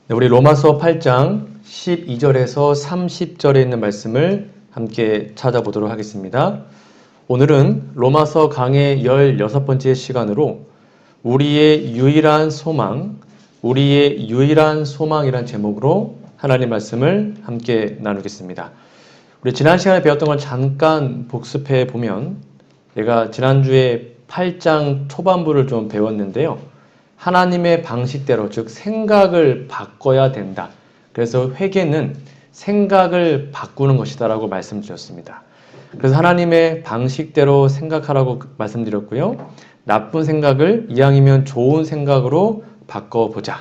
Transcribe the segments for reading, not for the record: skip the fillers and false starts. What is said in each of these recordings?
네, 우리 로마서 8장 12절에서 30절에 있는 말씀을 함께 찾아보도록 하겠습니다. 오늘은 로마서 강의 16번째 시간으로 우리의 유일한 소망이란 제목으로 하나님 말씀을 함께 나누겠습니다. 우리 지난 시간에 배웠던 걸 잠깐 복습해 보면 제가 지난주에 8장 초반부를 좀 배웠는데요. 하나님의 방식대로, 즉 생각을 바꿔야 된다. 그래서 회개는 생각을 바꾸는 것이다 라고 말씀드렸습니다. 그래서 하나님의 방식대로 생각하라고 말씀드렸고요. 나쁜 생각을 이왕이면 좋은 생각으로 바꿔보자.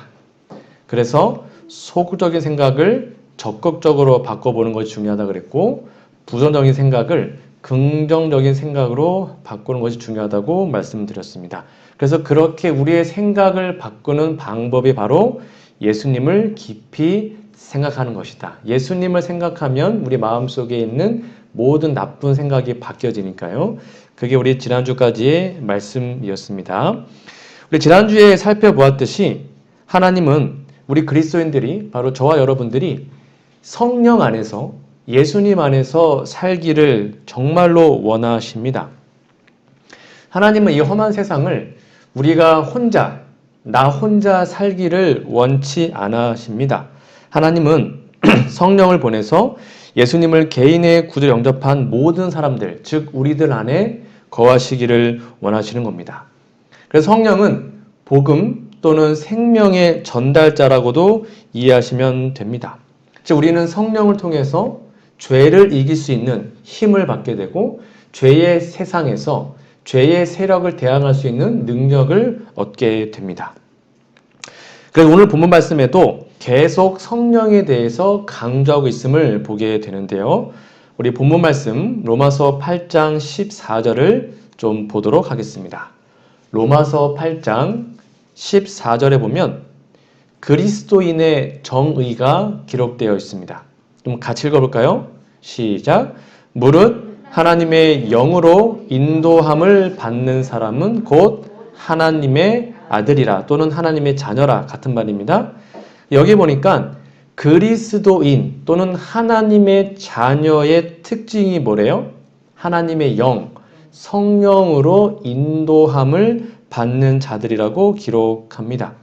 그래서 소극적인 생각을 적극적으로 바꿔보는 것이 중요하다 그랬고, 부정적인 생각을 긍정적인 생각으로 바꾸는 것이 중요하다고 말씀드렸습니다. 그래서 그렇게 우리의 생각을 바꾸는 방법이 바로 예수님을 깊이 생각하는 것이다. 예수님을 생각하면 우리 마음속에 있는 모든 나쁜 생각이 바뀌어지니까요. 그게 우리 지난주까지의 말씀이었습니다. 우리 지난주에 살펴보았듯이 하나님은 우리 그리스도인들이, 바로 저와 여러분들이 성령 안에서, 예수님 안에서 살기를 정말로 원하십니다. 하나님은 이 험한 세상을 우리가 나 혼자 살기를 원치 않으십니다. 하나님은 성령을 보내서 예수님을 개인의 구주로 영접한 모든 사람들, 즉 우리들 안에 거하시기를 원하시는 겁니다. 그래서 성령은 복음 또는 생명의 전달자라고도 이해하시면 됩니다. 즉 우리는 성령을 통해서 죄를 이길 수 있는 힘을 받게 되고 죄의 세상에서 죄의 세력을 대항할 수 있는 능력을 얻게 됩니다. 그래서 오늘 본문 말씀에도 계속 성령에 대해서 강조하고 있음을 보게 되는데요. 우리 본문 말씀 로마서 8장 14절을 좀 보도록 하겠습니다. 로마서 8장 14절에 보면 그리스도인의 정의가 기록되어 있습니다. 좀 같이 읽어볼까요? 시작. 무릇 하나님의 영으로 인도함을 받는 사람은 곧 하나님의 아들이라 또는 하나님의 자녀라 같은 말입니다. 여기 보니까 그리스도인 또는 하나님의 자녀의 특징이 뭐래요? 하나님의 영, 성령으로 인도함을 받는 자들이라고 기록합니다.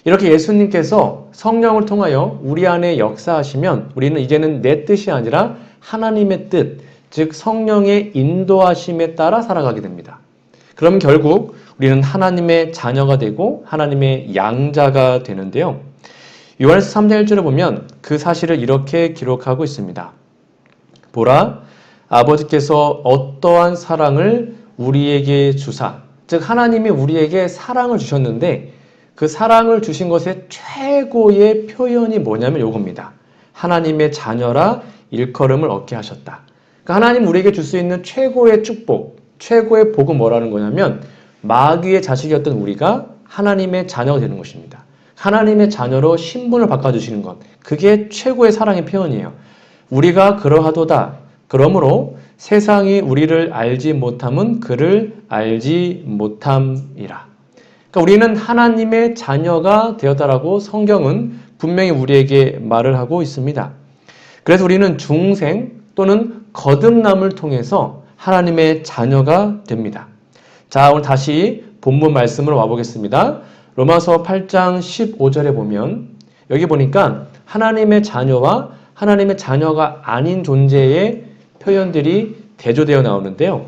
이렇게 예수님께서 성령을 통하여 우리 안에 역사하시면 우리는 이제는 내 뜻이 아니라 하나님의 뜻, 즉 성령의 인도하심에 따라 살아가게 됩니다. 그럼 결국 우리는 하나님의 자녀가 되고 하나님의 양자가 되는데요. 요한일서 3장 1절에 보면 그 사실을 이렇게 기록하고 있습니다. 보라, 아버지께서 어떠한 사랑을 우리에게 주사, 즉 하나님이 우리에게 사랑을 주셨는데 그 사랑을 주신 것의 최고의 표현이 뭐냐면 이겁니다. 하나님의 자녀라 일컬음을 얻게 하셨다. 그러니까 하나님 우리에게 줄 수 있는 최고의 축복, 최고의 복은 뭐라는 거냐면 마귀의 자식이었던 우리가 하나님의 자녀가 되는 것입니다. 하나님의 자녀로 신분을 바꿔주시는 것, 그게 최고의 사랑의 표현이에요. 우리가 그러하도다. 그러므로 세상이 우리를 알지 못함은 그를 알지 못함이라. 그러니까 우리는 하나님의 자녀가 되었다라고 성경은 분명히 우리에게 말을 하고 있습니다. 그래서 우리는 중생 또는 거듭남을 통해서 하나님의 자녀가 됩니다. 자, 오늘 다시 본문 말씀으로 와보겠습니다. 로마서 8장 15절에 보면 여기 보니까 하나님의 자녀와 하나님의 자녀가 아닌 존재의 표현들이 대조되어 나오는데요.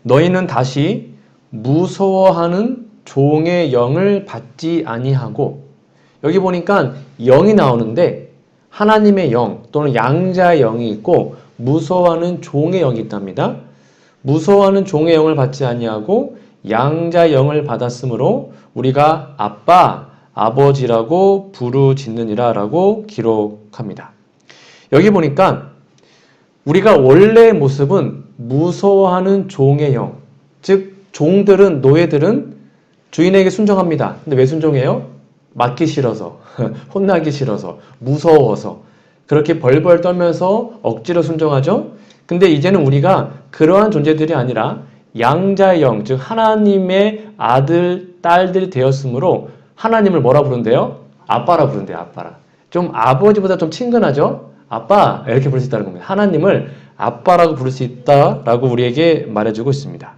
너희는 다시 무서워하는 종의 영을 받지 아니하고, 여기 보니까 영이 나오는데 하나님의 영 또는 양자의 영이 있고 무서워하는 종의 영이 있답니다. 무서워하는 종의 영을 받지 아니하고 양자의 영을 받았으므로 우리가 아빠, 아버지라고 부르짖느니라 라고 기록합니다. 여기 보니까 우리가 원래의 모습은 무서워하는 종의 영, 즉 종들은, 노예들은 주인에게 순종합니다. 근데 왜 순종해요? 맞기 싫어서, 혼나기 싫어서, 무서워서 그렇게 벌벌 떨면서 억지로 순종하죠. 근데 이제는 우리가 그러한 존재들이 아니라 양자의 영, 즉 하나님의 아들, 딸들이 되었으므로 하나님을 뭐라 부른대요? 아빠라 부른대요. 아빠라. 좀 아버지보다 좀 친근하죠? 아빠 이렇게 부를 수 있다는 겁니다. 하나님을 아빠라고 부를 수 있다라고 우리에게 말해주고 있습니다.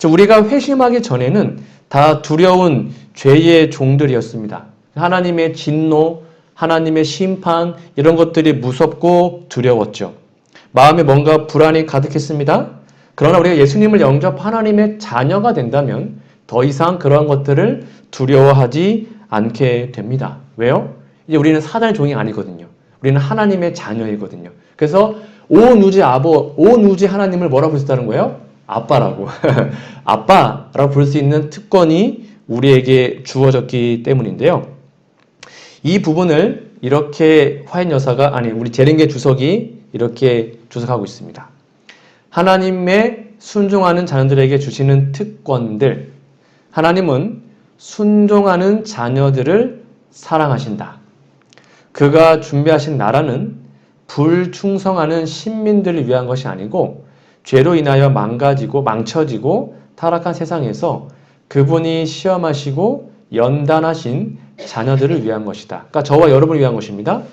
우리가 회심하기 전에는 다 두려운 죄의 종들이었습니다. 하나님의 진노, 하나님의 심판 이런 것들이 무섭고 두려웠죠. 마음에 뭔가 불안이 가득했습니다. 그러나 우리가 예수님을 영접 하나님의 자녀가 된다면 더 이상 그러한 것들을 두려워하지 않게 됩니다. 왜요? 이제 우리는 사단의 종이 아니거든요. 우리는 하나님의 자녀이거든요. 그래서 온 우주 하나님을 뭐라고 부를 수 있다는 거예요? 아빠라고. 아빠라고 부를 수 있는 특권이 우리에게 주어졌기 때문인데요. 이 부분을 이렇게 우리 제린계 주석이 이렇게 주석하고 있습니다. 하나님의 순종하는 자녀들에게 주시는 특권들. 하나님은 순종하는 자녀들을 사랑하신다. 그가 준비하신 나라는 불충성하는 신민들을 위한 것이 아니고 죄로 인하여 망쳐지고 타락한 세상에서 그분이 시험하시고 연단하신 자녀들을 위한 것이다. 그러니까 저와 여러분을 위한 것입니다.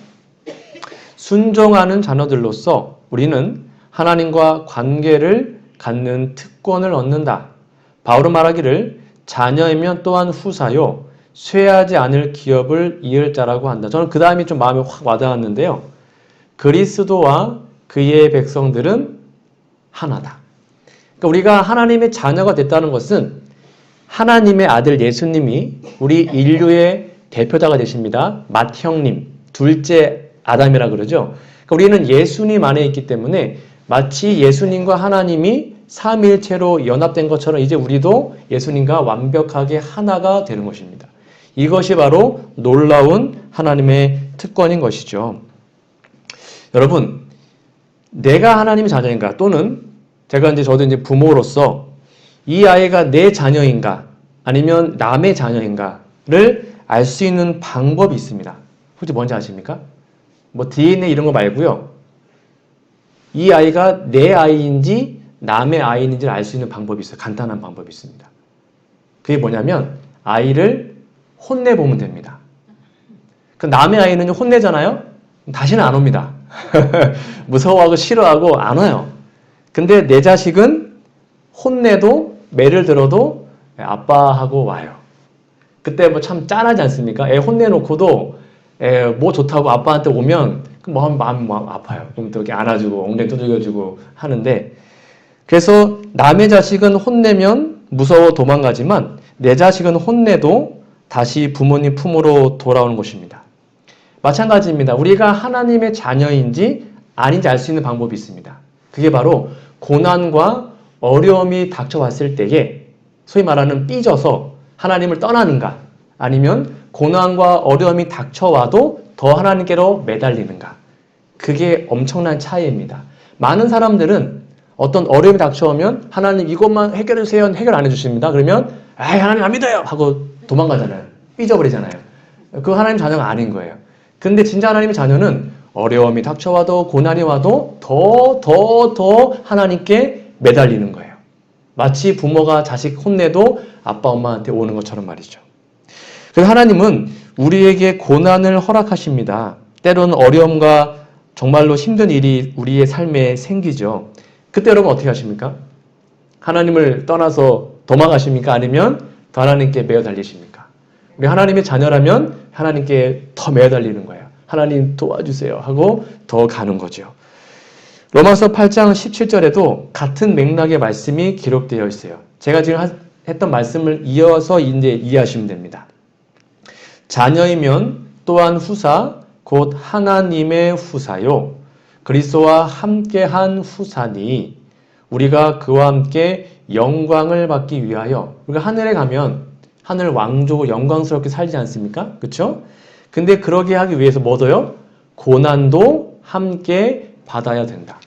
순종하는 자녀들로서 우리는 하나님과 관계를 갖는 특권을 얻는다. 바울은 말하기를 자녀이면 또한 후사요 쇠하지 않을 기업을 이을 자라고 한다. 저는 그 다음이 좀 마음에 확 와닿았는데요. 그리스도와 그의 백성들은 하나다. 그러니까 우리가 하나님의 자녀가 됐다는 것은 하나님의 아들 예수님이 우리 인류의 대표자가 되십니다. 맏형님, 둘째 아담이라 그러죠. 그러니까 우리는 예수님 안에 있기 때문에 마치 예수님과 하나님이 삼위일체로 연합된 것처럼 이제 우리도 예수님과 완벽하게 하나가 되는 것입니다. 이것이 바로 놀라운 하나님의 특권인 것이죠. 여러분, 내가 하나님의 자녀인가 또는 저도 이제 부모로서 이 아이가 내 자녀인가 아니면 남의 자녀인가를 알 수 있는 방법이 있습니다. 혹시 뭔지 아십니까? 뭐 DNA 이런 거 말고요. 이 아이가 내 아이인지 남의 아이인지를 알 수 있는 방법이 있어요. 간단한 방법이 있습니다. 그게 뭐냐면 아이를 혼내보면 됩니다. 그 남의 아이는 혼내잖아요? 다시는 안 옵니다. 무서워하고 싫어하고 안 와요. 근데 내 자식은 혼내도 매를 들어도 아빠하고 와요. 그때 뭐 참 짠하지 않습니까? 애 혼내놓고도 뭐 좋다고 아빠한테 오면 마음이 아파요. 그럼 또 이렇게 안아주고 엉덩이 두들겨주고 하는데 그래서 남의 자식은 혼내면 무서워 도망가지만 내 자식은 혼내도 다시 부모님 품으로 돌아오는 것입니다. 마찬가지입니다. 우리가 하나님의 자녀인지 아닌지 알 수 있는 방법이 있습니다. 그게 바로 고난과 어려움이 닥쳐왔을 때에 소위 말하는 삐져서 하나님을 떠나는가 아니면 고난과 어려움이 닥쳐와도 더 하나님께로 매달리는가. 그게 엄청난 차이입니다. 많은 사람들은 어떤 어려움이 닥쳐오면 하나님 이것만 해결해주세요. 해결 안 해주십니다. 그러면 하나님 안 믿어요 하고 도망가잖아요. 삐져버리잖아요. 그거 하나님 자녀가 아닌 거예요. 근데 진짜 하나님의 자녀는 어려움이 닥쳐와도 고난이 와도 더 하나님께 매달리는 거예요. 마치 부모가 자식 혼내도 아빠 엄마한테 오는 것처럼 말이죠. 그래서 하나님은 우리에게 고난을 허락하십니다. 때로는 어려움과 정말로 힘든 일이 우리의 삶에 생기죠. 그때 여러분 어떻게 하십니까? 하나님을 떠나서 도망가십니까? 아니면 더 하나님께 매어 달리십니까? 우리 하나님의 자녀라면 하나님께 더 매어 달리는 거예요. 하나님 도와주세요 하고 더 가는 거죠. 로마서 8장 17절에도 같은 맥락의 말씀이 기록되어 있어요. 제가 지금 했던 말씀을 이어서 이제 이해하시면 됩니다. 자녀이면 또한 후사 곧 하나님의 후사요 그리스도와 함께한 후사니 우리가 그와 함께 영광을 받기 위하여 우리가 하늘에 가면 하늘 왕족을 영광스럽게 살지 않습니까? 그렇죠? 근데 그러게 하기 위해서 뭐더요? 고난도 함께 받아야 된다.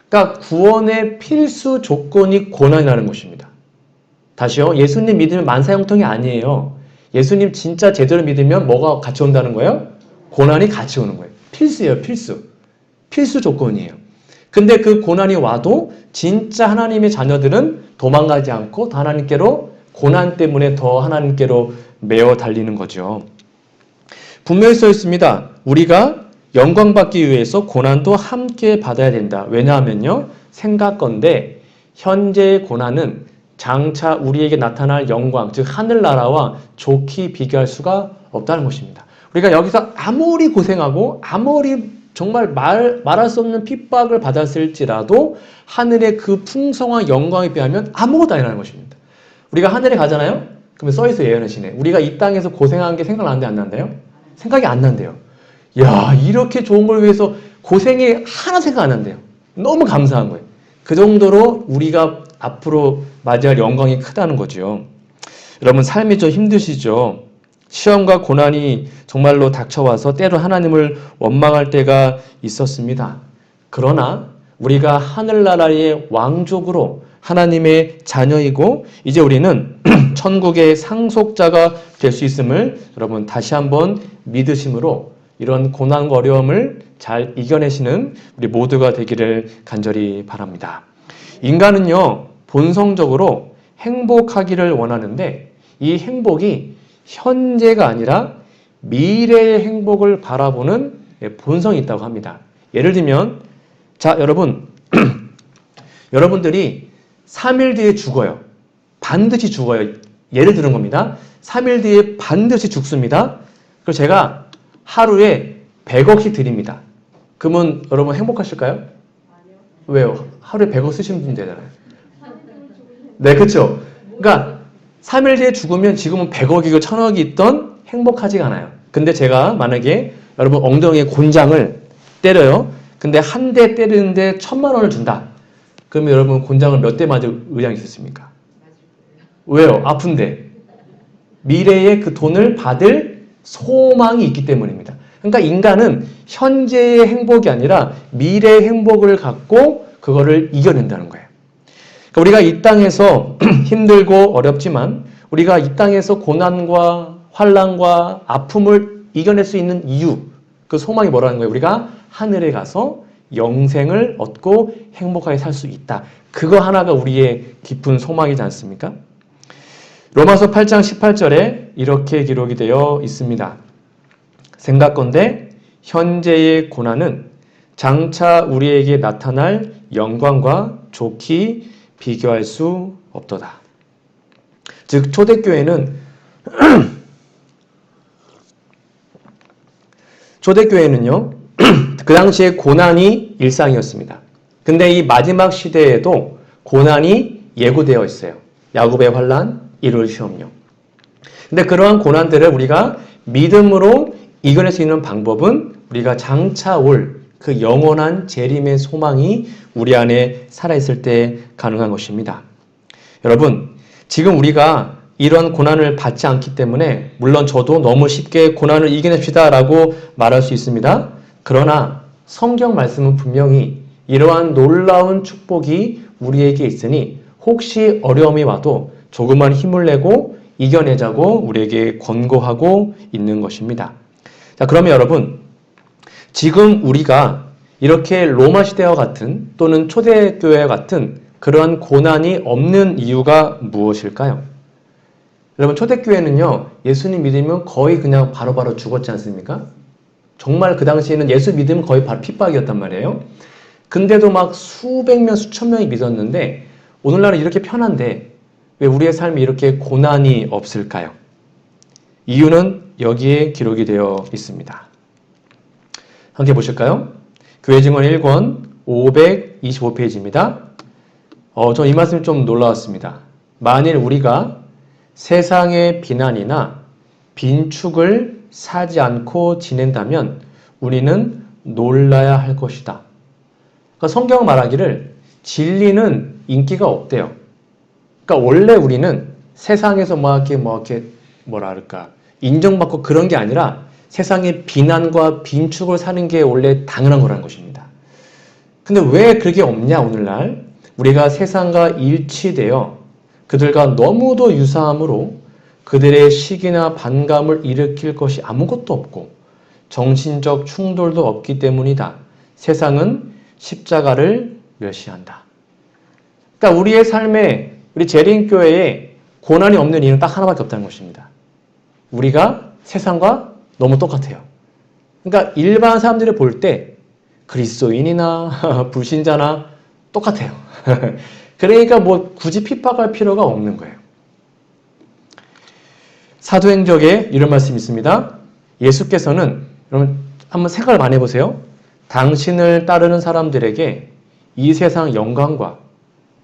그러니까 구원의 필수 조건이 고난이라는 것입니다. 다시요. 예수님 믿으면 만사형통이 아니에요. 예수님 진짜 제대로 믿으면 뭐가 같이 온다는 거예요? 고난이 같이 오는 거예요. 필수예요. 필수. 필수 조건이에요. 근데 그 고난이 와도 진짜 하나님의 자녀들은 도망가지 않고 더 하나님께로 고난 때문에 더 하나님께로 매어 달리는 거죠. 분명히 써 있습니다. 우리가 영광받기 위해서 고난도 함께 받아야 된다. 왜냐하면요. 생각건대 현재의 고난은 장차 우리에게 나타날 영광, 즉 하늘나라와 좋게 비교할 수가 없다는 것입니다. 우리가 여기서 아무리 고생하고 아무리 정말 말할 수 없는 핍박을 받았을지라도 하늘의 그 풍성한 영광에 비하면 아무것도 아니라는 것입니다. 우리가 하늘에 가잖아요? 그러면 써있어요, 예언하시네. 우리가 이 땅에서 고생한 게 생각나는데 안 난대요? 생각이 안 난대요. 야, 이렇게 좋은 걸 위해서 고생이 하나 생각 안 난대요. 너무 감사한 거예요. 그 정도로 우리가 앞으로 맞이할 영광이 크다는 거죠. 여러분, 삶이 좀 힘드시죠? 시험과 고난이 정말로 닥쳐와서 때로 하나님을 원망할 때가 있었습니다. 그러나 우리가 하늘나라의 왕족으로 하나님의 자녀이고 이제 우리는 천국의 상속자가 될 수 있음을 여러분 다시 한번 믿으심으로 이런 고난과 어려움을 잘 이겨내시는 우리 모두가 되기를 간절히 바랍니다. 인간은요, 본성적으로 행복하기를 원하는데 이 행복이 현재가 아니라 미래의 행복을 바라보는 본성이 있다고 합니다. 예를 들면, 자, 여러분, 여러분들이 3일 뒤에 죽어요. 반드시 죽어요. 예를 드는 겁니다. 3일 뒤에 반드시 죽습니다. 그리고 제가 하루에 100억씩 드립니다. 그러면 여러분 행복하실까요? 아니요. 왜요? 하루에 100억 쓰시면 되잖아요. 네, 그렇죠. 그러니까 3일 뒤에 죽으면 지금은 100억이고 1000억이 있던 행복하지가 않아요. 근데 제가 만약에 여러분 엉덩이에 곤장을 때려요. 근데 한 대 때리는데 1000만 원을 준다. 그러면 여러분 곤장을 몇 대 맞을 의향이 있으십니까? 왜요? 아픈데. 미래에 그 돈을 받을 소망이 있기 때문입니다. 그러니까 인간은 현재의 행복이 아니라 미래의 행복을 갖고 그거를 이겨낸다는 거예요. 그러니까 우리가 이 땅에서 힘들고 어렵지만 우리가 이 땅에서 고난과 환난과 아픔을 이겨낼 수 있는 이유, 그 소망이 뭐라는 거예요? 우리가 하늘에 가서 영생을 얻고 행복하게 살 수 있다. 그거 하나가 우리의 깊은 소망이지 않습니까? 로마서 8장 18절에 이렇게 기록이 되어 있습니다. 생각건대 현재의 고난은 장차 우리에게 나타날 영광과 좋게 비교할 수 없도다. 즉 초대교회는요. 그 당시에 고난이 일상이었습니다. 근데 이 마지막 시대에도 고난이 예고되어 있어요. 야곱의 환난, 이룰 시험요. 근데 그러한 고난들을 우리가 믿음으로 이겨낼 수 있는 방법은 우리가 장차 올 그 영원한 재림의 소망이 우리 안에 살아있을 때 가능한 것입니다. 여러분, 지금 우리가 이런 고난을 받지 않기 때문에 물론 저도 너무 쉽게 고난을 이겨냅시다 라고 말할 수 있습니다. 그러나 성경 말씀은 분명히 이러한 놀라운 축복이 우리에게 있으니 혹시 어려움이 와도 조금만 힘을 내고 이겨내자고 우리에게 권고하고 있는 것입니다. 자, 그러면 여러분, 지금 우리가 이렇게 로마 시대와 같은 또는 초대교회와 같은 그러한 고난이 없는 이유가 무엇일까요? 여러분, 초대교회는요, 예수님 믿으면 거의 그냥 바로바로 죽었지 않습니까? 정말 그 당시에는 예수 믿으면 거의 바로 핍박이었단 말이에요. 근데도 막 수백 명, 수천 명이 믿었는데 오늘날은 이렇게 편한데 왜 우리의 삶에 이렇게 고난이 없을까요? 이유는 여기에 기록이 되어 있습니다. 함께 보실까요? 교회 증언 1권 525페이지입니다. 저 이 말씀이 좀 놀라웠습니다. 만일 우리가 세상의 비난이나 빈축을 사지 않고 지낸다면 우리는 놀라야 할 것이다. 그러니까 성경 말하기를 진리는 인기가 없대요. 그러니까 원래 우리는 세상에서 인정받고 그런 게 아니라 세상의 비난과 빈축을 사는 게 원래 당연한 거라는 것입니다. 근데 왜 그게 없냐, 오늘날? 우리가 세상과 일치되어 그들과 너무도 유사함으로 그들의 시기나 반감을 일으킬 것이 아무것도 없고 정신적 충돌도 없기 때문이다. 세상은 십자가를 멸시한다. 그러니까 우리의 삶에, 우리 재림교회에 고난이 없는 이유는 딱 하나밖에 없다는 것입니다. 우리가 세상과 너무 똑같아요. 그러니까 일반 사람들이 볼 때 그리스도인이나 불신자나 똑같아요. 그러니까 뭐 굳이 핍박할 필요가 없는 거예요. 사도행적에 이런 말씀이 있습니다. 예수께서는, 여러분 한번 생각을 많이 해보세요. 당신을 따르는 사람들에게 이 세상 영광과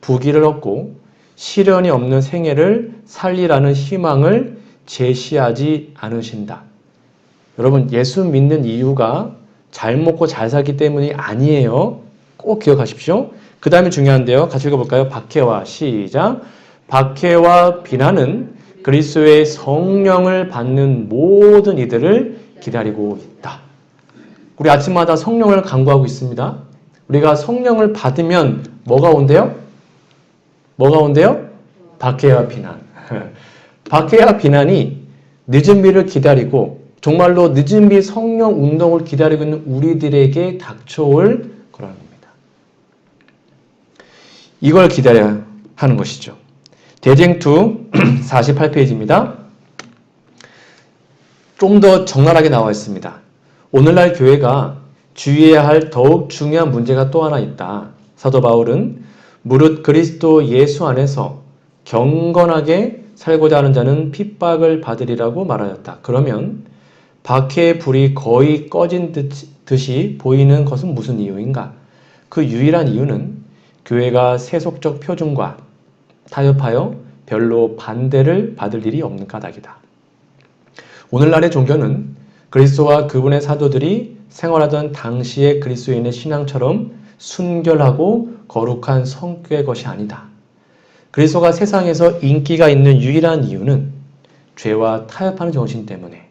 부귀를 얻고 시련이 없는 생애를 살리라는 희망을 제시하지 않으신다. 여러분, 예수 믿는 이유가 잘 먹고 잘 살기 때문이 아니에요. 꼭 기억하십시오. 그 다음에 중요한데요. 같이 읽어볼까요? 박해와 시작. 박해와 비난은 그리스도의 성령을 받는 모든 이들을 기다리고 있다. 우리 아침마다 성령을 간구하고 있습니다. 우리가 성령을 받으면 뭐가 온대요? 뭐가 온대요? 박해와 비난. 박해와 비난이 늦은 비를 기다리고 정말로 늦은 비 성령 운동을 기다리고 있는 우리들에게 닥쳐올 그런 겁니다. 이걸 기다려야 하는 것이죠. 대쟁투 48페이지입니다. 좀 더 적나라하게 나와 있습니다. 오늘날 교회가 주의해야 할 더욱 중요한 문제가 또 하나 있다. 사도 바울은 무릇 그리스도 예수 안에서 경건하게 살고자 하는 자는 핍박을 받으리라고 말하였다. 그러면 박해의 불이 거의 꺼진 듯이 보이는 것은 무슨 이유인가? 그 유일한 이유는 교회가 세속적 표준과 타협하여 별로 반대를 받을 일이 없는 까닭이다. 오늘날의 종교는 그리스도와 그분의 사도들이 생활하던 당시의 그리스도인의 신앙처럼 순결하고 거룩한 성격의 것이 아니다. 그리스도가 세상에서 인기가 있는 유일한 이유는 죄와 타협하는 정신 때문에,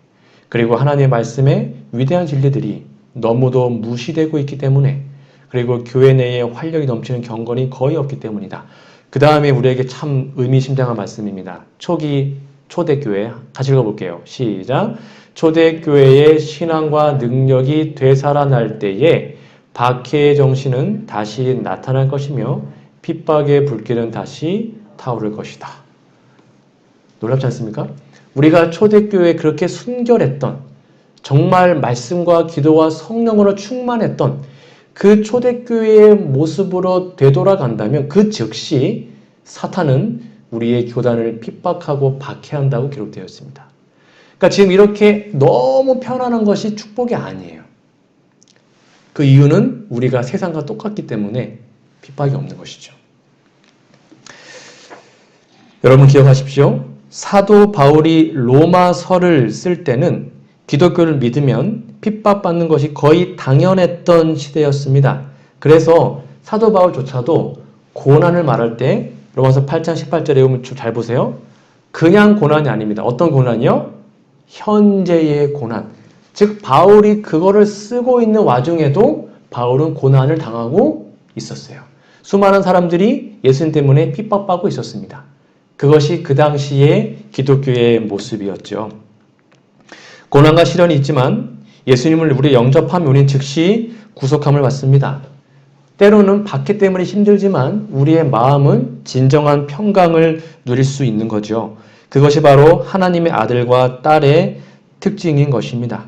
그리고 하나님의 말씀의 위대한 진리들이 너무도 무시되고 있기 때문에, 그리고 교회 내에 활력이 넘치는 경건이 거의 없기 때문이다. 그 다음에 우리에게 참 의미심장한 말씀입니다. 초대교회 같이 읽어볼게요. 시작. 초대교회의 신앙과 능력이 되살아날 때에 박해의 정신은 다시 나타날 것이며 핍박의 불길은 다시 타오를 것이다. 놀랍지 않습니까? 우리가 초대교회에 그렇게 순결했던, 정말 말씀과 기도와 성령으로 충만했던 그 초대교회의 모습으로 되돌아간다면 그 즉시 사탄은 우리의 교단을 핍박하고 박해한다고 기록되어 있습니다. 그러니까 지금 이렇게 너무 편안한 것이 축복이 아니에요. 그 이유는 우리가 세상과 똑같기 때문에 핍박이 없는 것이죠. 여러분 기억하십시오. 사도 바울이 로마서를 쓸 때는 기독교를 믿으면 핍박받는 것이 거의 당연했던 시대였습니다. 그래서 사도 바울조차도 고난을 말할 때 로마서 8장 18절에 보면 잘 보세요. 그냥 고난이 아닙니다. 어떤 고난이요? 현재의 고난. 즉 바울이 그거를 쓰고 있는 와중에도 바울은 고난을 당하고 있었어요. 수많은 사람들이 예수님 때문에 핍박받고 있었습니다. 그것이 그 당시의 기독교의 모습이었죠. 고난과 시련이 있지만 예수님을 우리 영접하면 우리는 즉시 구속함을 받습니다. 때로는 박해 때문에 힘들지만 우리의 마음은 진정한 평강을 누릴 수 있는 거죠. 그것이 바로 하나님의 아들과 딸의 특징인 것입니다.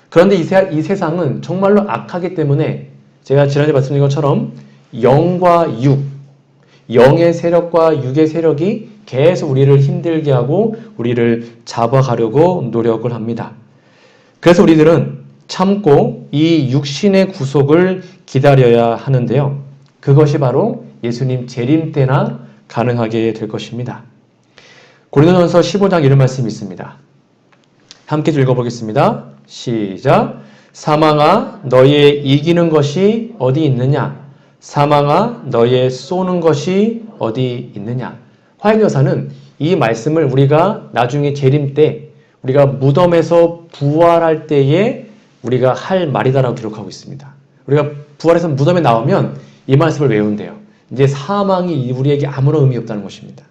그런데 이 세상은 정말로 악하기 때문에 제가 지난주에 말씀드린 것처럼 영과 육, 영의 세력과 육의 세력이 계속 우리를 힘들게 하고 우리를 잡아가려고 노력을 합니다. 그래서 우리들은 참고 이 육신의 구속을 기다려야 하는데요. 그것이 바로 예수님 재림 때나 가능하게 될 것입니다. 고린도전서 15장 이런 말씀이 있습니다. 함께 읽어보겠습니다. 시작. 사망아 너의 이기는 것이 어디 있느냐? 사망아 너의 쏘는 것이 어디 있느냐? 화인 여사는 이 말씀을 우리가 나중에 재림 때 우리가 무덤에서 부활할 때에 우리가 할 말이다라고 기록하고 있습니다. 우리가 부활해서 무덤에 나오면 이 말씀을 외운대요. 이제 사망이 우리에게 아무런 의미 없다는 것입니다.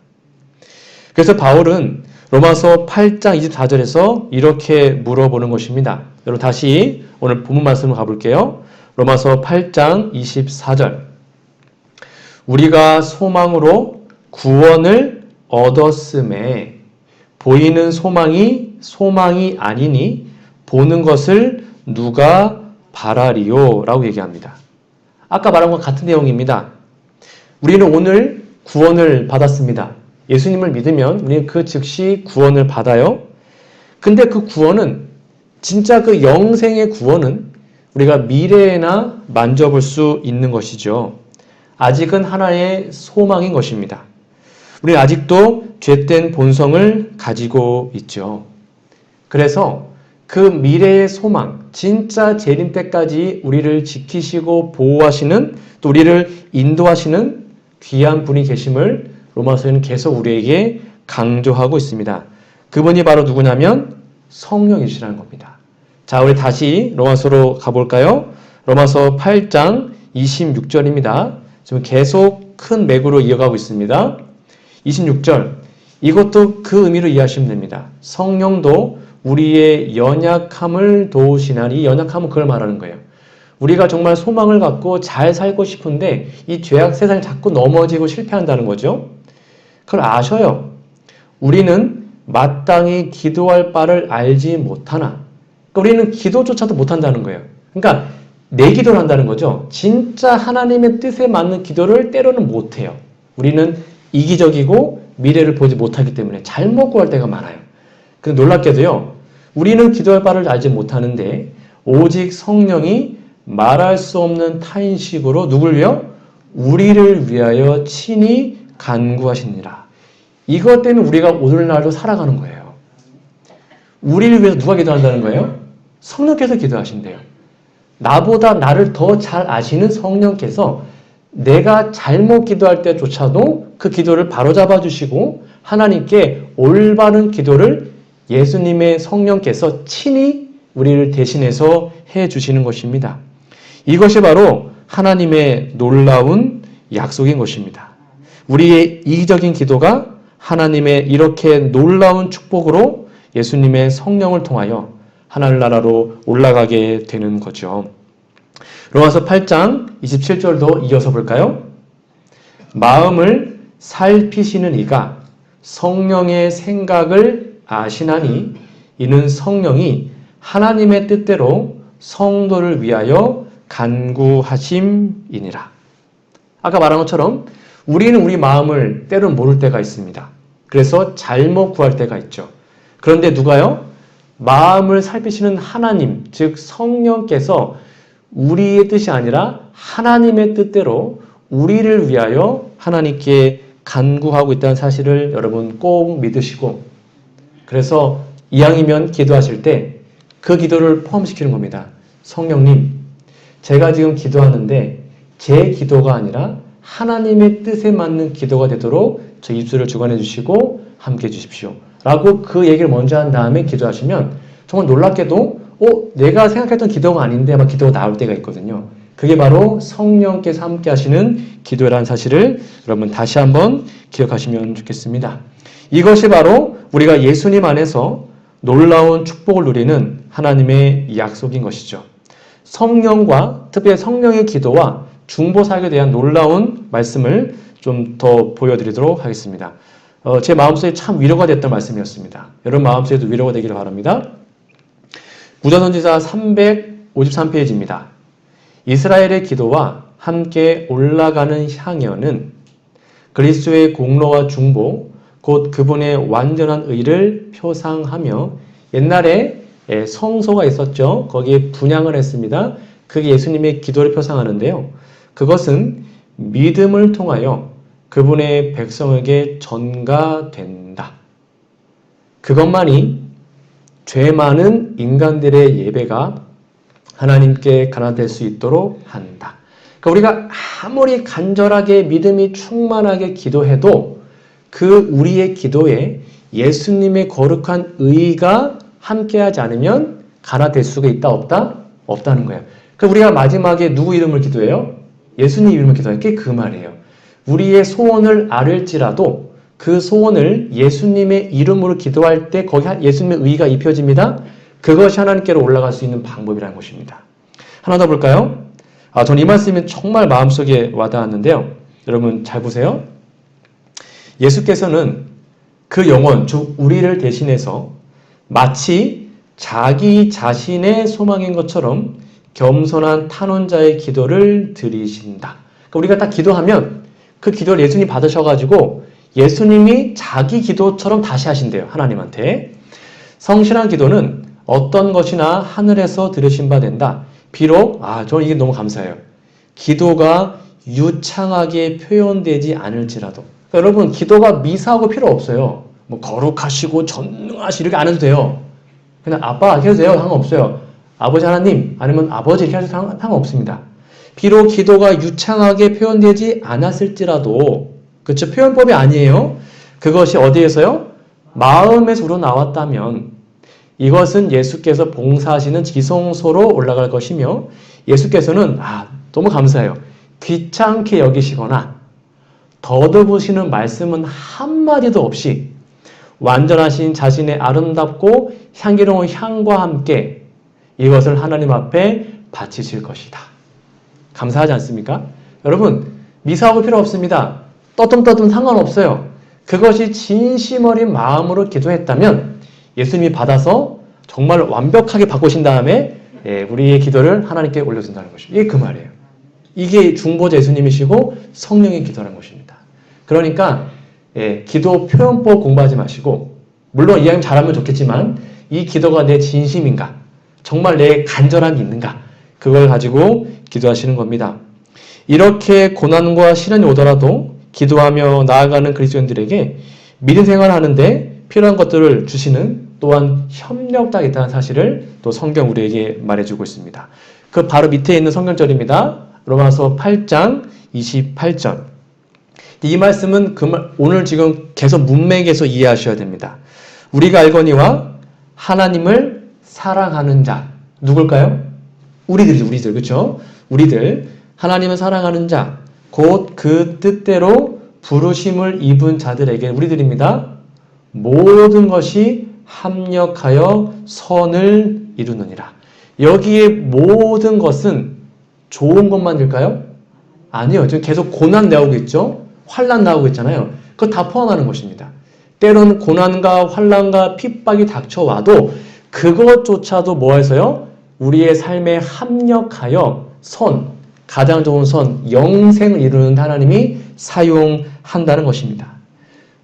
그래서 바울은 로마서 8장 24절에서 이렇게 물어보는 것입니다. 여러분 다시 오늘 본문 말씀을 가볼게요. 로마서 8장 24절. 우리가 소망으로 구원을 얻었음에 보이는 소망이 아니니 보는 것을 누가 바라리요? 라고 얘기합니다. 아까 말한 것 같은 내용입니다. 우리는 오늘 구원을 받았습니다. 예수님을 믿으면 우리는 그 즉시 구원을 받아요. 근데 그 구원은 진짜 그 영생의 구원은 우리가 미래에나 만져볼 수 있는 것이죠. 아직은 하나의 소망인 것입니다. 우리는 아직도 죄된 본성을 가지고 있죠. 그래서 그 미래의 소망, 진짜 재림 때까지 우리를 지키시고 보호하시는, 또 우리를 인도하시는 귀한 분이 계심을 로마서는 계속 우리에게 강조하고 있습니다. 그분이 바로 누구냐면 성령이시라는 겁니다. 자, 우리 다시 로마서로 가볼까요? 로마서 8장 26절입니다. 지금 계속 큰 맥으로 이어가고 있습니다. 26절, 이것도 그 의미로 이해하시면 됩니다. 성령도 우리의 연약함을 도우시나니, 이 연약함은 그걸 말하는 거예요. 우리가 정말 소망을 갖고 잘 살고 싶은데 이 죄악 세상에 자꾸 넘어지고 실패한다는 거죠. 그걸 아셔요. 우리는 마땅히 기도할 바를 알지 못하나, 그러니까 우리는 기도조차도 못한다는 거예요. 그러니까 내 기도를 한다는 거죠. 진짜 하나님의 뜻에 맞는 기도를 때로는 못해요. 우리는 이기적이고 미래를 보지 못하기 때문에 잘못 구할 때가 많아요. 근데 놀랍게도요, 우리는 기도할 바를 알지 못하는데 오직 성령이 말할 수 없는 타인식으로 누굴 위하여? 우리를 위하여 친히 간구하시니라. 이것 때문에 우리가 오늘날도 살아가는 거예요. 우리를 위해서 누가 기도한다는 거예요? 성령께서 기도하신대요. 나보다 나를 더 잘 아시는 성령께서 내가 잘못 기도할 때조차도 그 기도를 바로잡아 주시고 하나님께 올바른 기도를 예수님의 성령께서 친히 우리를 대신해서 해 주시는 것입니다. 이것이 바로 하나님의 놀라운 약속인 것입니다. 우리의 이기적인 기도가 하나님의 이렇게 놀라운 축복으로 예수님의 성령을 통하여 하늘나라로 올라가게 되는 거죠. 로마서 8장 27절도 이어서 볼까요? 마음을 살피시는 이가 성령의 생각을 아시나니 이는 성령이 하나님의 뜻대로 성도를 위하여 간구하심이니라. 아까 말한 것처럼 우리는 우리 마음을 때로는 모를 때가 있습니다. 그래서 잘못 구할 때가 있죠. 그런데 누가요? 마음을 살피시는 하나님, 즉 성령께서 우리의 뜻이 아니라 하나님의 뜻대로 우리를 위하여 하나님께 간구하고 있다는 사실을 여러분 꼭 믿으시고, 그래서 이왕이면 기도하실 때 그 기도를 포함시키는 겁니다. 성령님, 제가 지금 기도하는데 제 기도가 아니라 하나님의 뜻에 맞는 기도가 되도록 저 입술을 주관해 주시고 함께 해 주십시오. 라고 그 얘기를 먼저 한 다음에 기도하시면 정말 놀랍게도 내가 생각했던 기도가 아닌데 아마 기도가 나올 때가 있거든요. 그게 바로 성령께서 함께 하시는 기도라는 사실을 여러분 다시 한번 기억하시면 좋겠습니다. 이것이 바로 우리가 예수님 안에서 놀라운 축복을 누리는 하나님의 약속인 것이죠. 성령과 특별히 성령의 기도와 중보사역에 대한 놀라운 말씀을 좀 더 보여드리도록 하겠습니다. 제 마음속에 참 위로가 됐던 말씀이었습니다. 여러분 마음속에도 위로가 되기를 바랍니다. 무자선지자 353페이지입니다. 이스라엘의 기도와 함께 올라가는 향연은 그리스도의 공로와 중보, 곧 그분의 완전한 의를 표상하며, 옛날에 성소가 있었죠. 거기에 분향을 했습니다. 그게 예수님의 기도를 표상하는데요. 그것은 믿음을 통하여 그분의 백성에게 전가된다. 그것만이 죄 많은 인간들의 예배가 하나님께 가나될 수 있도록 한다. 그러니까 우리가 아무리 간절하게 믿음이 충만하게 기도해도 그 우리의 기도에 예수님의 거룩한 의가 함께하지 않으면 가나될 수가 있다 없다? 없다는 거예요. 그러니까 우리가 마지막에 누구 이름을 기도해요? 예수님 이름을 기도해요. 그게 그 말이에요. 우리의 소원을 아를지라도 그 소원을 예수님의 이름으로 기도할 때 거기 예수님의 의가 입혀집니다. 그것이 하나님께로 올라갈 수 있는 방법이라는 것입니다. 하나 더 볼까요? 저는 이 말씀이 정말 마음속에 와닿았는데요. 여러분 잘 보세요. 예수께서는 그 영혼, 즉 우리를 대신해서 마치 자기 자신의 소망인 것처럼 겸손한 탄원자의 기도를 드리신다. 그러니까 우리가 딱 기도하면 그 기도를 예수님이 받으셔가지고 예수님이 자기 기도처럼 다시 하신대요. 하나님한테. 성실한 기도는 어떤 것이나 하늘에서 들으신 바 된다. 비록 저는 이게 너무 감사해요. 기도가 유창하게 표현되지 않을지라도. 그러니까 여러분 기도가 미사하고 필요 없어요. 뭐 거룩하시고 전능하시 이렇게 안 해도 돼요. 그냥 아빠 이렇게 해도 돼요. 상관없어요. 아버지 하나님 아니면 아버지 이렇게 해도 상관없습니다. 비록 기도가 유창하게 표현되지 않았을지라도 그렇죠. 표현법이 아니에요. 그것이 어디에서요? 마음에서 우러나왔다면 이것은 예수께서 봉사하시는 지성소로 올라갈 것이며 예수께서는 너무 감사해요. 귀찮게 여기시거나 더듬으시는 말씀은 한마디도 없이 완전하신 자신의 아름답고 향기로운 향과 함께 이것을 하나님 앞에 바치실 것이다. 감사하지 않습니까? 여러분 미사하고 필요 없습니다. 떠듬떠듬 상관없어요. 그것이 진심 어린 마음으로 기도했다면 예수님이 받아서 정말 완벽하게 바꾸신 다음에 우리의 기도를 하나님께 올려준다는 것입니다. 이게 그 말이에요. 이게 중보자 예수님이시고 성령의 기도라는 것입니다. 그러니까 기도 표현법 공부하지 마시고 물론 이왕이면 잘하면 좋겠지만 이 기도가 내 진심인가? 정말 내 간절함이 있는가? 그걸 가지고 기도하시는 겁니다. 이렇게 고난과 시련이 오더라도 기도하며 나아가는 그리스도인들에게 믿음 생활을 하는데 필요한 것들을 주시는 또한 협력자가 있다는 사실을 또 성경 우리에게 말해주고 있습니다. 그 바로 밑에 있는 성경절입니다. 로마서 8장 28절. 이 말씀은 오늘 지금 계속 문맥에서 이해하셔야 됩니다. 우리가 알거니와 하나님을 사랑하는 자 누굴까요? 우리들이죠. 우리들 그렇죠? 우리들 하나님을 사랑하는 자 곧 그 뜻대로 부르심을 입은 자들에게 우리들입니다. 모든 것이 합력하여 선을 이루느니라. 여기에 모든 것은 좋은 것만일까요? 아니요. 지금 계속 고난 나오고 있죠. 환난 나오고 있잖아요. 그거 다 포함하는 것입니다. 때로는 고난과 환난과 핍박이 닥쳐와도 그것조차도 뭐해서요? 우리의 삶에 합력하여 가장 좋은 영생을 이루는 하나님이 사용한다는 것입니다.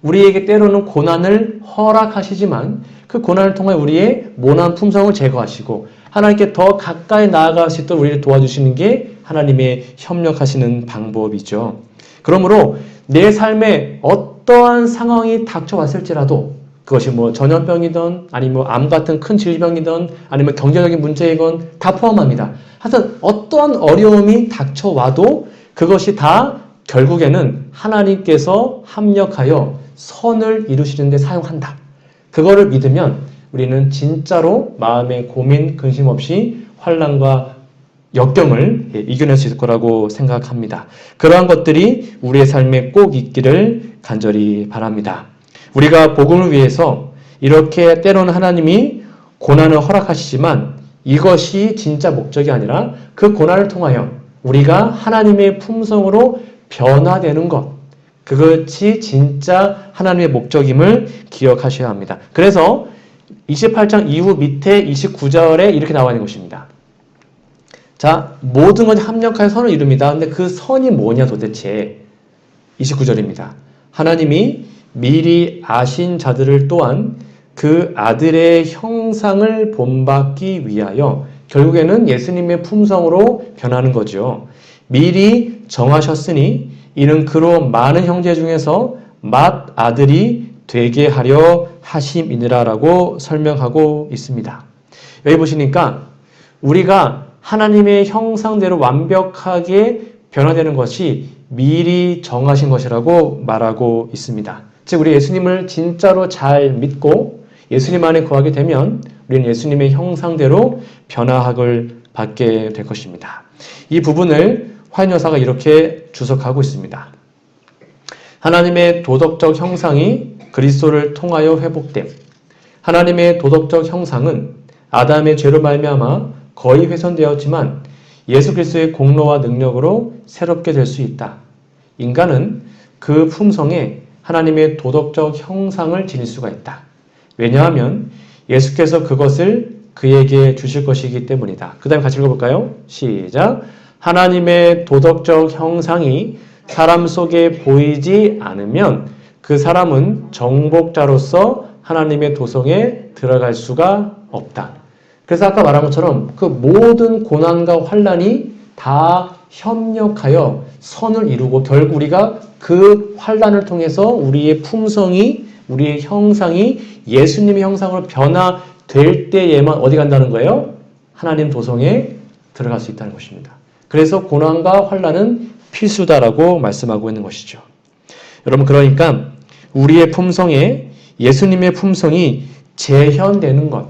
우리에게 때로는 고난을 허락하시지만 그 고난을 통해 우리의 모난 품성을 제거하시고 하나님께 더 가까이 나아갈 수 있도록 우리를 도와주시는 게 하나님의 협력하시는 방법이죠. 그러므로 내 삶에 어떠한 상황이 닥쳐왔을지라도 그것이 전염병이든 아니면 암 같은 큰 질병이든 아니면 경제적인 문제이건 다 포함합니다. 하여튼 어떠한 어려움이 닥쳐와도 그것이 다 결국에는 하나님께서 합력하여 선을 이루시는 데 사용한다. 그거를 믿으면 우리는 진짜로 마음의 고민, 근심 없이 환난과 역경을 이겨낼 수 있을 거라고 생각합니다. 그러한 것들이 우리의 삶에 꼭 있기를 간절히 바랍니다. 우리가 복음을 위해서 이렇게 때로는 하나님이 고난을 허락하시지만 이것이 진짜 목적이 아니라 그 고난을 통하여 우리가 하나님의 품성으로 변화되는 것, 그것이 진짜 하나님의 목적임을 기억하셔야 합니다. 그래서 28장 이후 밑에 29절에 이렇게 나와 있는 것입니다. 자, 모든 것이 합력하여 선을 이룹니다. 근데 그 선이 뭐냐 도대체? 29절입니다. 하나님이 미리 아신 자들을 또한 그 아들의 형상을 본받기 위하여 결국에는 예수님의 품성으로 변하는 거죠. 미리 정하셨으니 이는 그로 많은 형제 중에서 맏아들이 되게 하려 하심이니라라고 설명하고 있습니다. 여기 보시니까 우리가 하나님의 형상대로 완벽하게 변화되는 것이 미리 정하신 것이라고 말하고 있습니다. 즉 우리 예수님을 진짜로 잘 믿고 예수님 안에 거하게 되면 우리는 예수님의 형상대로 변화학을 받게 될 것입니다. 이 부분을 화인 여사가 이렇게 주석하고 있습니다. 하나님의 도덕적 형상이 그리스도를 통하여 회복됨. 하나님의 도덕적 형상은 아담의 죄로 말미암아 거의 훼손되었지만 예수 그리스도의 공로와 능력으로 새롭게 될 수 있다. 인간은 그 품성에 하나님의 도덕적 형상을 지닐 수가 있다. 왜냐하면 예수께서 그것을 그에게 주실 것이기 때문이다. 그 다음에 같이 읽어볼까요? 시작. 하나님의 도덕적 형상이 사람 속에 보이지 않으면 그 사람은 정복자로서 하나님의 도성에 들어갈 수가 없다. 그래서 아까 말한 것처럼 그 모든 고난과 환난이 다 협력하여 선을 이루고 결국 우리가 그 환난을 통해서 우리의 품성이, 우리의 형상이 예수님의 형상으로 변화될 때에만 어디 간다는 거예요? 하나님 도성에 들어갈 수 있다는 것입니다. 그래서 고난과 환난은 필수다라고 말씀하고 있는 것이죠. 여러분, 그러니까 우리의 품성에 예수님의 품성이 재현되는 것,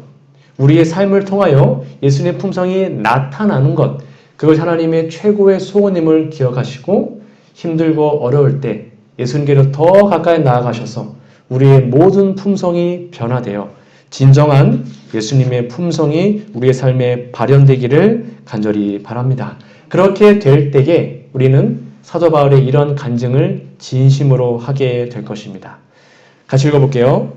우리의 삶을 통하여 예수님의 품성이 나타나는 것, 그걸 하나님의 최고의 소원임을 기억하시고 힘들고 어려울 때 예수님께로 더 가까이 나아가셔서 우리의 모든 품성이 변화되어 진정한 예수님의 품성이 우리의 삶에 발현되기를 간절히 바랍니다. 그렇게 될 때에 우리는 사도 바울의 이런 간증을 진심으로 하게 될 것입니다. 같이 읽어볼게요.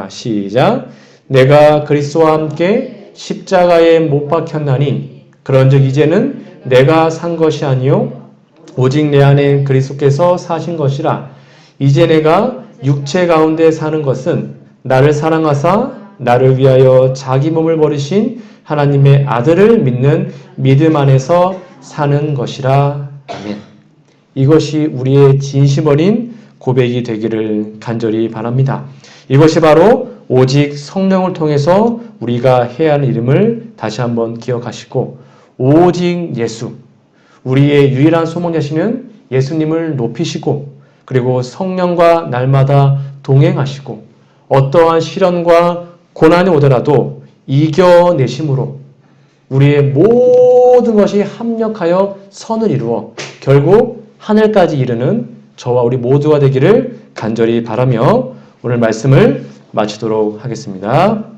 시작. 내가 그리스도와 함께 십자가에 못 박혔나니 그런즉 이제는 내가 산 것이 아니요 오직 내 안에 그리스도께서 사신 것이라. 이제 내가 육체 가운데 사는 것은 나를 사랑하사 나를 위하여 자기 몸을 버리신 하나님의 아들을 믿는 믿음 안에서 사는 것이라. 아멘. 이것이 우리의 진심 어린 고백이 되기를 간절히 바랍니다. 이것이 바로 오직 성령을 통해서 우리가 해야 하는 이름을 다시 한번 기억하시고 오직 예수, 우리의 유일한 소망 되시는 예수님을 높이시고 그리고 성령과 날마다 동행하시고 어떠한 시련과 고난이 오더라도 이겨내심으로 우리의 모든 것이 합력하여 선을 이루어 결국 하늘까지 이르는 저와 우리 모두가 되기를 간절히 바라며 오늘 말씀을 마치도록 하겠습니다.